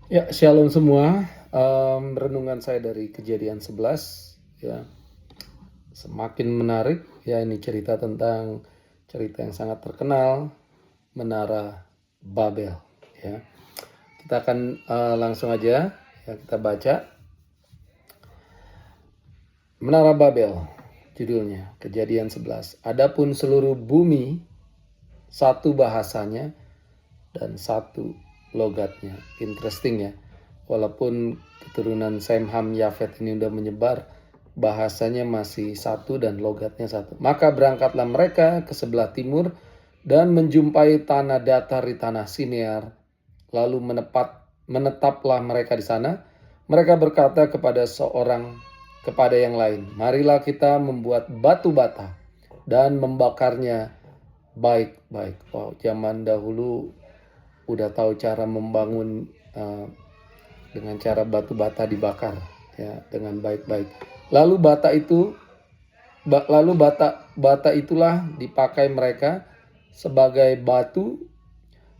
Ya, shalom semua. Renungan saya dari Kejadian 11 ya. Semakin menarik ya, ini cerita tentang cerita yang sangat terkenal, Menara Babel ya. Kita akan langsung aja ya kita baca Menara Babel judulnya Kejadian 11. Adapun seluruh bumi satu bahasanya dan satu logatnya. Interesting ya. Walaupun keturunan Sem, Ham, Yafet ini udah menyebar, bahasanya masih satu dan logatnya satu. Maka berangkatlah mereka ke sebelah timur dan menjumpai tanah datar di tanah Sinear. Lalu menetaplah mereka di sana. Mereka berkata kepada yang lain, marilah kita membuat batu bata dan membakarnya baik-baik. Wow, zaman dahulu udah tahu cara membangun dengan cara batu bata dibakar ya dengan baik-baik. Lalu bata itulah dipakai mereka sebagai batu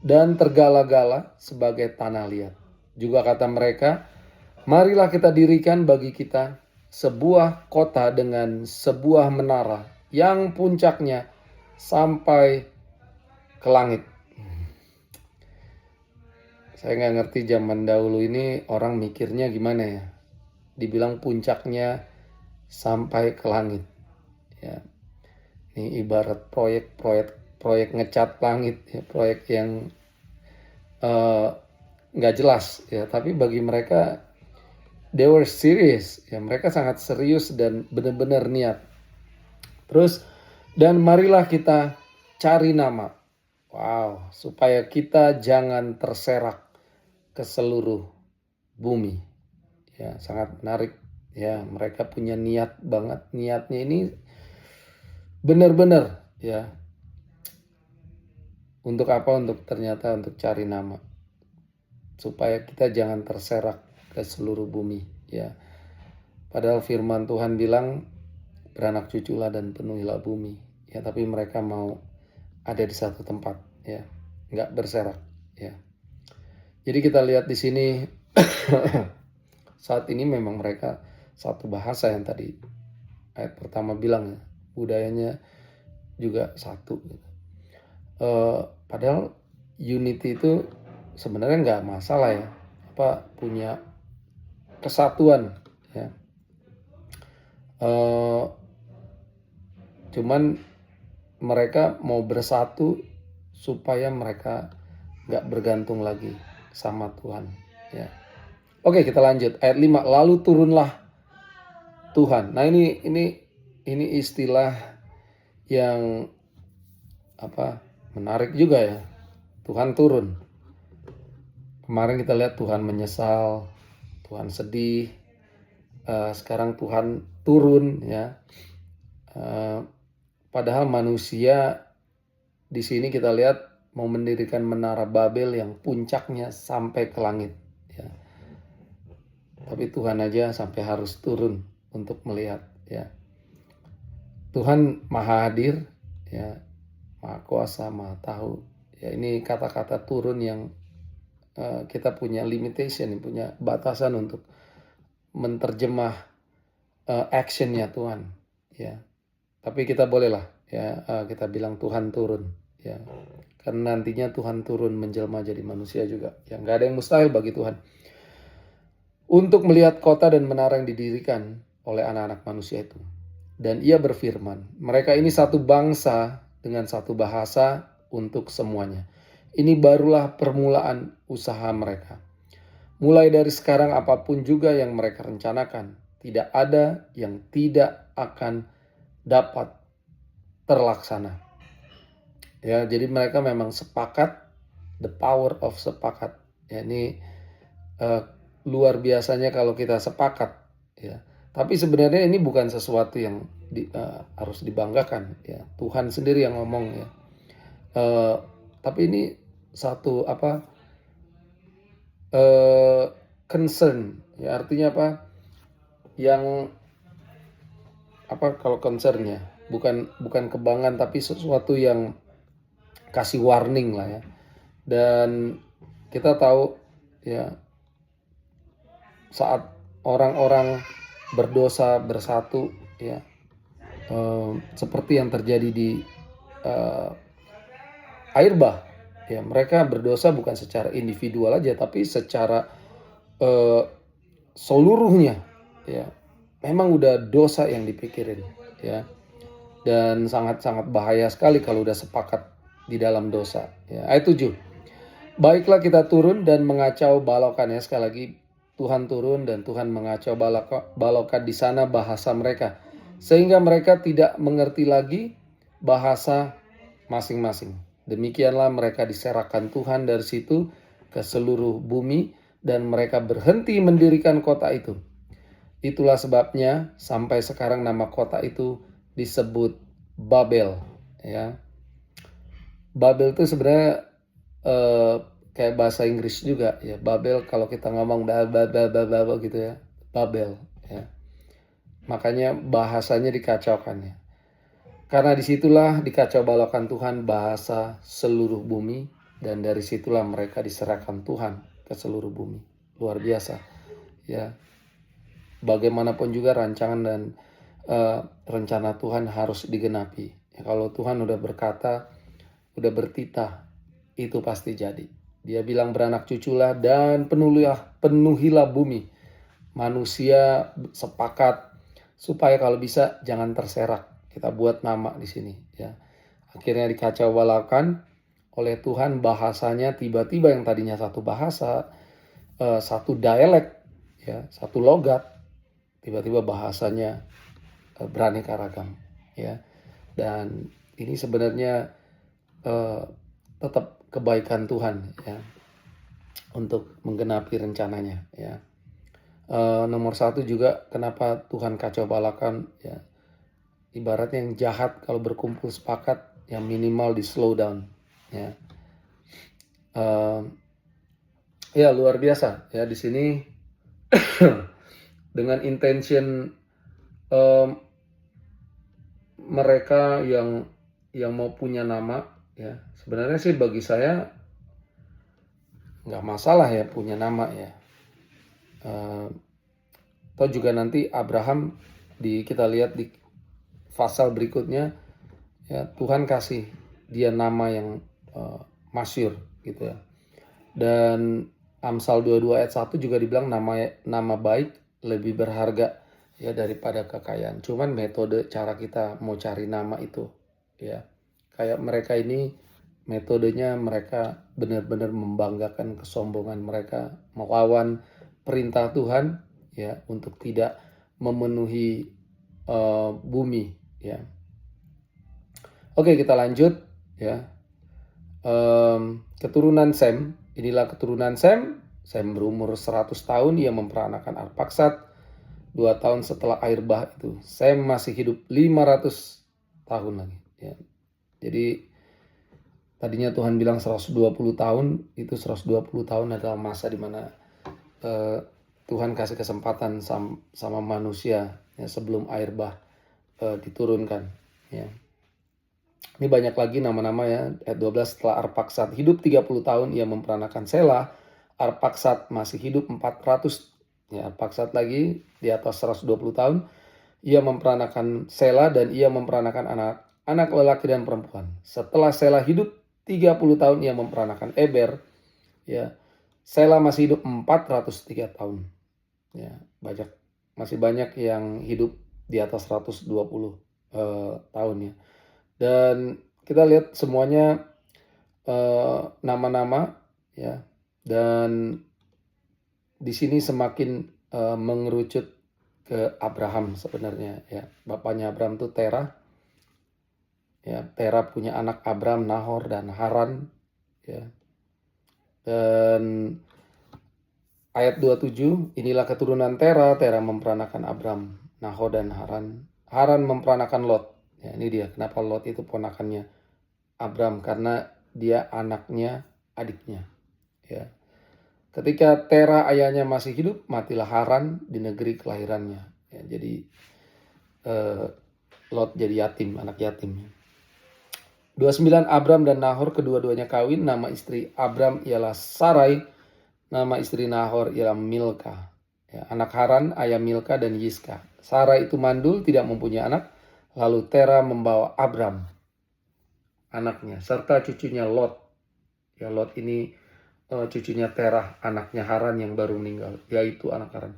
dan tergala-gala sebagai tanah liat. Juga kata mereka, marilah kita dirikan bagi kita sebuah kota dengan sebuah menara yang puncaknya sampai ke langit. Saya nggak ngerti zaman dahulu ini orang mikirnya gimana ya. Dibilang puncaknya sampai ke langit. Ya, ini ibarat proyek ngecat langit, ya, proyek yang nggak jelas ya. Tapi bagi mereka, they were serious. Ya, mereka sangat serius dan benar-benar niat. Terus, dan marilah kita cari nama. Wow, supaya kita jangan terserak ke seluruh bumi. Ya, sangat menarik. Ya, mereka punya niat banget. Niatnya ini benar-benar ya. Untuk apa? Untuk ternyata untuk cari nama. Supaya kita jangan terserak ke seluruh bumi, ya. Padahal firman Tuhan bilang beranak cuculah dan penuhilah bumi. Ya, tapi mereka mau ada di satu tempat, ya. Nggak berserak, ya. Jadi kita lihat di sini saat ini memang mereka satu bahasa yang tadi ayat pertama bilang ya, budayanya juga satu. Padahal unity itu sebenarnya nggak masalah ya, punya kesatuan ya. Cuman mereka mau bersatu supaya mereka nggak bergantung lagi sama Tuhan ya. Oke, kita lanjut ayat 5. Lalu turunlah Tuhan. Nah, ini istilah yang menarik juga ya. Tuhan turun. Kemarin kita lihat Tuhan menyesal, Tuhan sedih. Sekarang Tuhan turun ya. Padahal manusia di sini kita lihat mau mendirikan menara Babel yang puncaknya sampai ke langit ya. Tapi Tuhan aja sampai harus turun untuk melihat ya. Tuhan maha hadir ya, maha kuasa, maha tahu. Ya, ini kata-kata turun yang kita punya limitation, punya batasan untuk menterjemah actionnya Tuhan ya. Tapi kita bolehlah ya, kita bilang Tuhan turun ya. Karena nantinya Tuhan turun menjelma jadi manusia juga. Ya, nggak ada yang mustahil bagi Tuhan. Untuk melihat kota dan menara yang didirikan oleh anak-anak manusia itu. Dan ia berfirman, mereka ini satu bangsa dengan satu bahasa untuk semuanya. Ini barulah permulaan usaha mereka. Mulai dari sekarang apapun juga yang mereka rencanakan, tidak ada yang tidak akan dapat terlaksana. Ya, jadi mereka memang sepakat, the power of sepakat. Ya, ini luar biasanya kalau kita sepakat ya. Tapi sebenarnya ini bukan sesuatu yang harus dibanggakan ya. Tuhan sendiri yang ngomong ya. Tapi ini satu concern ya, artinya apa? Yang kalau concernnya bukan kebanggaan tapi sesuatu yang kasih warning lah ya. Dan kita tahu ya, saat orang-orang berdosa bersatu, ya, seperti yang terjadi di air bah, ya, mereka berdosa bukan secara individual aja, tapi secara eh, seluruhnya, ya. Memang udah dosa yang dipikirin, ya, dan sangat-sangat bahaya sekali kalau udah sepakat di dalam dosa, ya. Ayat 7. Baiklah kita turun dan mengacau balokan, ya, sekali lagi Tuhan turun dan Tuhan mengacau balokan di sana bahasa mereka, sehingga mereka tidak mengerti lagi bahasa masing-masing. Demikianlah mereka diserahkan Tuhan dari situ ke seluruh bumi dan mereka berhenti mendirikan kota itu. Itulah sebabnya sampai sekarang nama kota itu disebut Babel, ya. Babel itu sebenarnya kayak bahasa Inggris juga, ya. Babel kalau kita ngomong babel gitu, ya. Babel, ya. Makanya bahasanya dikacaukan, ya. Karena disitulah dikacau balakan Tuhan bahasa seluruh bumi, dan dari situlah mereka diserahkan Tuhan ke seluruh bumi. Luar biasa, ya. Bagaimanapun juga rancangan dan rencana Tuhan harus digenapi. Ya, kalau Tuhan udah berkata, udah bertitah, itu pasti jadi. Dia bilang beranak cuculah dan penuhilah bumi. Manusia sepakat supaya kalau bisa jangan terserak. Kita buat nama di sini, ya. Akhirnya dikacau balakan oleh Tuhan, bahasanya tiba-tiba yang tadinya satu bahasa, satu dialek, ya, satu logat, tiba-tiba bahasanya beraneka ragam, ya. Dan ini sebenarnya tetap kebaikan Tuhan, ya, untuk menggenapi rencananya, ya. Nomor satu juga kenapa Tuhan kacau balakan, ya, ibaratnya yang jahat kalau berkumpul sepakat, yang minimal di slow down, ya. Ya, luar biasa, ya, di sini dengan intention mereka yang mau punya nama, ya. Sebenarnya sih bagi saya nggak masalah, ya, punya nama, ya. Atau juga nanti Abraham, kita lihat di pasal berikutnya, ya, Tuhan kasih dia nama yang masyhur, gitu, ya. Dan Amsal 22 ayat 1 juga dibilang nama baik lebih berharga, ya, daripada kekayaan. Cuman metode cara kita mau cari nama itu, ya, kayak mereka ini metodenya mereka benar-benar membanggakan kesombongan mereka, melawan perintah Tuhan, ya, untuk tidak memenuhi bumi, ya. Oke, kita lanjut, ya. Keturunan Sem. Inilah keturunan Sem. Sem berumur 100 tahun, ia memperanakan Arpaksad. 2 tahun setelah air bah itu, Sem masih hidup 500 tahun lagi, ya. Jadi tadinya Tuhan bilang 120 tahun, itu 120 tahun adalah masa di mana Tuhan kasih kesempatan sama manusia, ya, sebelum air bah diturunkan, ya. Ini banyak lagi nama-nama, ya. Ayat 12, setelah Arpaksad hidup 30 tahun ia memperanakan Selah. Arpaksad masih hidup 400, ya, Arpaksad lagi di atas 120 tahun ia memperanakan Selah, dan ia memperanakan anak lelaki dan perempuan. Setelah Selah hidup 30 tahun ia memperanakan Eber, ya. Selah masih hidup 403 tahun, ya. Masih banyak yang hidup di atas 120 tahun, ya. Dan kita lihat semuanya nama-nama, ya. Dan di sini semakin mengerucut ke Abraham sebenarnya, ya. Bapaknya Abraham itu Terah, ya. Terah punya anak Abram, Nahor, dan Haran, ya. Dan ayat 27, inilah keturunan Terah. Terah memperanakan Abram, Nahor, dan Haran. Haran memperanakan Lot. Ya, ini dia kenapa Lot itu ponakannya Abram, karena dia anaknya adiknya, ya. Ketika Terah ayahnya masih hidup, matilah Haran di negeri kelahirannya, ya. Jadi Lot jadi yatim, anak yatim. 29, Abram dan Nahor kedua-duanya kawin. Nama istri Abram ialah Sarai, nama istri Nahor ialah Milka, Ya, anak Haran, ayah Milka dan Yiska. Sarah itu mandul, tidak mempunyai anak. Lalu Tera membawa Abram, anaknya, serta cucunya Lot. Ya, Lot ini cucunya Terah, anaknya Haran yang baru meninggal, yaitu anak Haran.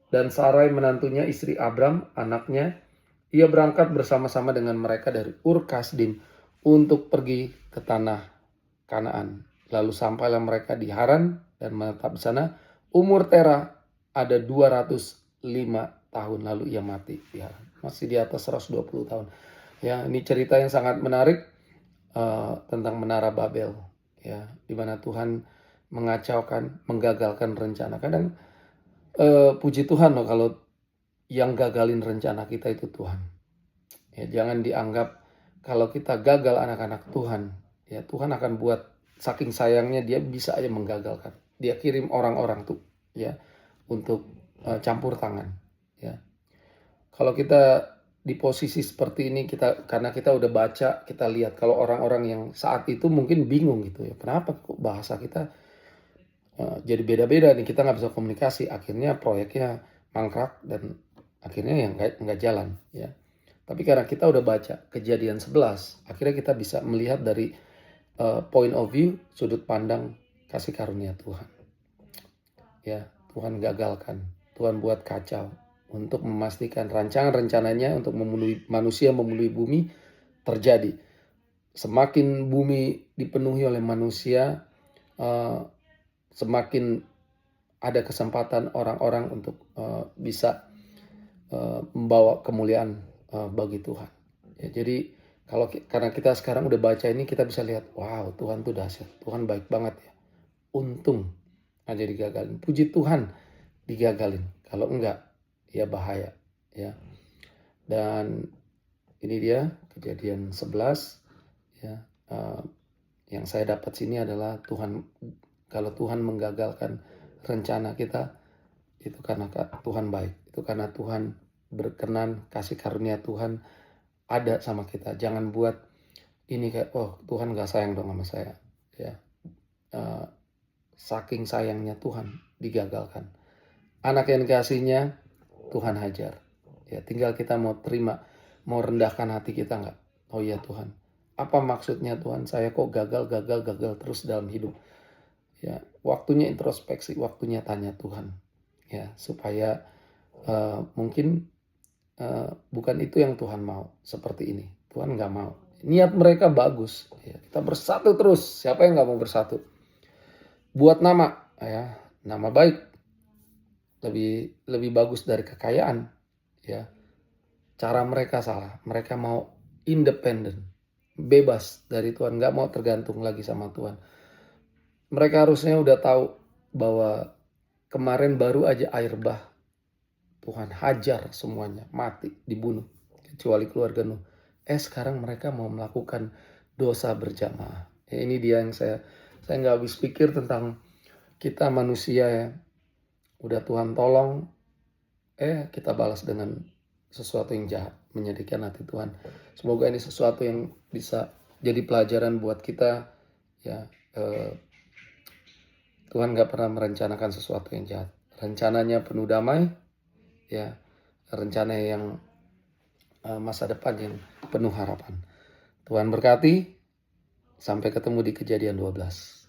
Dan Sarai menantunya, istri Abram, anaknya. Ia berangkat bersama-sama dengan mereka dari Ur Kasdim untuk pergi ke tanah Kanaan. Lalu sampailah mereka di Haran dan menetap di sana. Umur Terah ada 205 tahun, lalu ia mati di Haran. Masih di atas 120 tahun. Ya, ini cerita yang sangat menarik tentang Menara Babel. Ya, di mana Tuhan mengacaukan, menggagalkan rencana. Kadang puji Tuhan loh kalau yang gagalin rencana kita itu Tuhan. Ya, jangan dianggap kalau kita gagal anak-anak Tuhan, ya Tuhan akan buat, saking sayangnya dia bisa aja menggagalkan. Dia kirim orang-orang tuh, ya, untuk campur tangan. Ya, kalau kita di posisi seperti ini, karena kita udah baca, kita lihat kalau orang-orang yang saat itu mungkin bingung gitu ya, kenapa kok bahasa kita jadi beda-beda nih, kita nggak bisa komunikasi, akhirnya proyeknya mangkrak dan akhirnya yang nggak jalan ya. Tapi karena kita udah baca Kejadian 11, akhirnya kita bisa melihat dari point of view, sudut pandang kasih karunia Tuhan. Ya, Tuhan gagalkan, Tuhan buat kacau untuk memastikan rancangan-rencananya untuk memenuhi manusia, memenuhi bumi terjadi. Semakin bumi dipenuhi oleh manusia, semakin ada kesempatan orang-orang untuk bisa membawa kemuliaan bagi Tuhan. Ya, jadi karena kita sekarang udah baca ini, kita bisa lihat, wow, Tuhan tuh dahsyat, Tuhan baik banget ya. Untung aja digagalin. Puji Tuhan digagalin. Kalau enggak, ya bahaya ya. Dan ini dia Kejadian 11 ya. Yang saya dapat sini adalah kalau Tuhan menggagalkan rencana kita, itu karena Tuhan baik. Itu karena Tuhan berkenan, kasih karunia Tuhan ada sama kita. Jangan buat ini kayak, oh Tuhan gak sayang dong sama saya. Ya, saking sayangnya Tuhan digagalkan. Anak yang dikasihnya Tuhan hajar. Ya, tinggal kita mau terima, mau rendahkan hati kita nggak? Oh iya Tuhan, apa maksudnya Tuhan? Saya kok gagal terus dalam hidup. Ya, waktunya introspeksi, waktunya tanya Tuhan. Ya, supaya mungkin bukan itu yang Tuhan mau seperti ini. Tuhan nggak mau. Niat mereka bagus. Ya, kita bersatu terus. Siapa yang nggak mau bersatu? Buat nama, ya, nama baik lebih bagus dari kekayaan. Ya, cara mereka salah. Mereka mau independen, bebas dari Tuhan, nggak mau tergantung lagi sama Tuhan. Mereka harusnya udah tahu bahwa kemarin baru aja air bah, Tuhan hajar semuanya, mati, dibunuh, kecuali keluarga Nuh. Sekarang mereka mau melakukan dosa berjamaah. Ya, ini dia yang saya nggak habis pikir tentang kita manusia ya. Udah Tuhan tolong, kita balas dengan sesuatu yang jahat, menyedihkan hati Tuhan. Semoga ini sesuatu yang bisa jadi pelajaran buat kita ya. Tuhan gak pernah merencanakan sesuatu yang jahat. Rencananya penuh damai ya, rencana yang masa depan yang penuh harapan. Tuhan berkati. Sampai ketemu di Kejadian 12.